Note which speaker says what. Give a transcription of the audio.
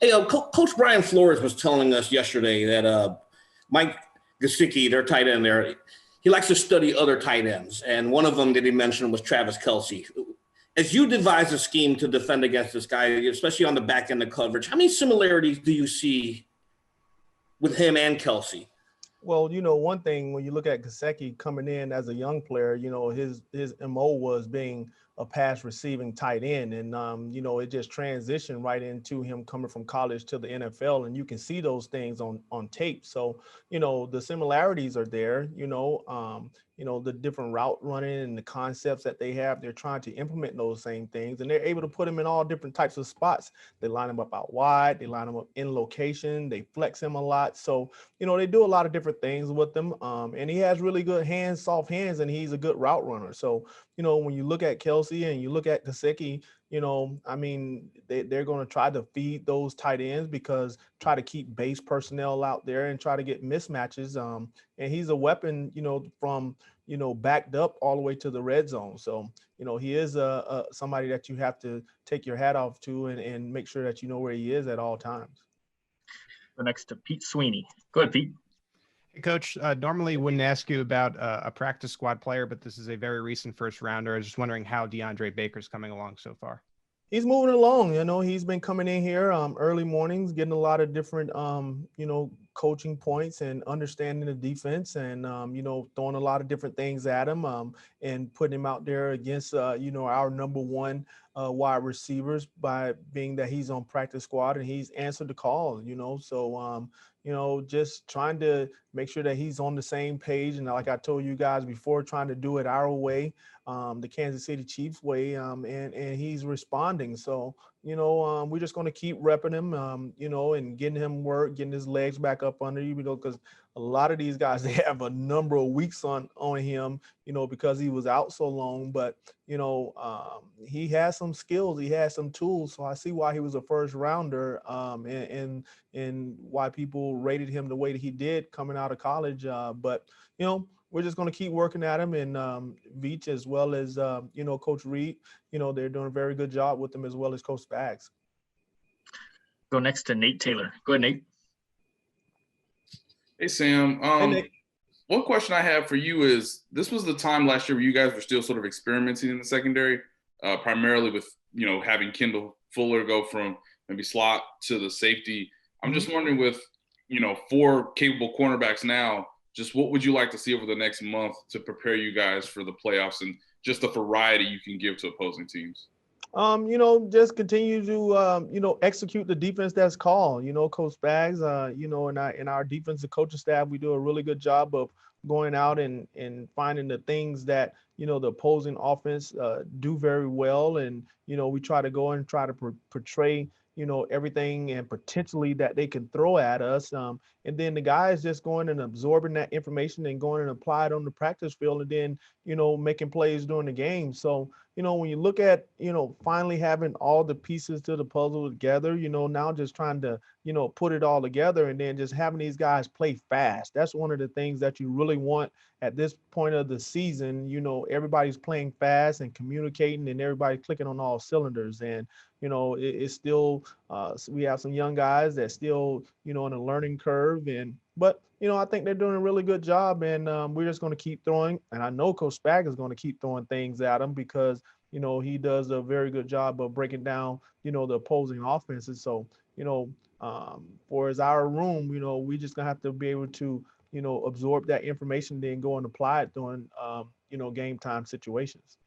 Speaker 1: Hey, Coach Brian Flores was telling us yesterday that Mike Gesicki, their tight end there, he likes to study other tight ends. And one of them that he mentioned was Travis Kelce. As you devise a scheme to defend against this guy, especially on the back end of coverage, how many similarities do you see with him and Kelce?
Speaker 2: Well, one thing when you look at Kaseki coming in as a young player, his MO was being a pass receiving tight end, and it just transitioned right into him coming from college to the NFL, and you can see those things on tape. So, the similarities are there. The different route running and the concepts that they have, they're trying to implement those same things, and they're able to put him in all different types of spots. They line him up out wide, they line him up in location, they flex him a lot. So they do a lot of different things with them. And he has really good hands, soft hands, and he's a good route runner. So, when you look at Kelsey and you look at Kaseki, they're going to try to feed those tight ends because try to keep base personnel out there and try to get mismatches. And he's a weapon, from, backed up all the way to the red zone. So, he is somebody that you have to take your hat off to and make sure that you know where he is at all times.
Speaker 3: Go next to Pete Sweeney. Go ahead, Pete.
Speaker 4: Hey, Coach, normally wouldn't ask you about a practice squad player, but this is a very recent first rounder. I was just wondering how DeAndre Baker's coming along so far.
Speaker 2: He's moving along. He's been coming in here early mornings, getting a lot of different, coaching points and understanding the defense and, throwing a lot of different things at him and putting him out there against, our number one wide receivers by being that he's on practice squad and he's answered the call, So, just trying to make sure that he's on the same page. And like I told you guys before, trying to do it our way, the Kansas City Chiefs way, and he's responding. So, we're just going to keep repping him, and getting him work, getting his legs back up under you, because a lot of these guys, they have a number of weeks on him, because he was out so long. But, he has some skills, he has some tools. So I see why he was a first rounder, and why people rated him the way that he did coming out of college. But, we're just going to keep working at him, and Veach as well as, Coach Reed, they're doing a very good job with him as well as Coach Spags.
Speaker 3: Go next to Nate Taylor. Go ahead, Nate.
Speaker 5: Hey, Sam.
Speaker 2: Hey, Nate.
Speaker 5: One question I have for you is, this was the time last year where you guys were still sort of experimenting in the secondary, primarily with, having Kendall Fuller go from maybe slot to the safety. I'm just wondering with, 4 capable cornerbacks now, just what would you like to see over the next month to prepare you guys for the playoffs and just the variety you can give to opposing teams?
Speaker 2: Just continue to, execute the defense that's called. Coach Spags, in our defensive coaching staff, we do a really good job of going out and finding the things that, the opposing offense do very well. And, we try to go and try to portray, everything and potentially that they can throw at us. And then the guys just going and absorbing that information and going and apply it on the practice field and then, making plays during the game. So, when you look at, finally having all the pieces to the puzzle together, now just trying to, put it all together and then just having these guys play fast. That's one of the things that you really want at this point of the season. Everybody's playing fast and communicating and everybody clicking on all cylinders. And, it's still, we have some young guys that still, on a learning curve. But I think they're doing a really good job, and we're just going to keep throwing. And I know Coach Spag is going to keep throwing things at them because, he does a very good job of breaking down, the opposing offenses. So, for as our room, we just going to have to be able to, absorb that information, then go and apply it during, game time situations.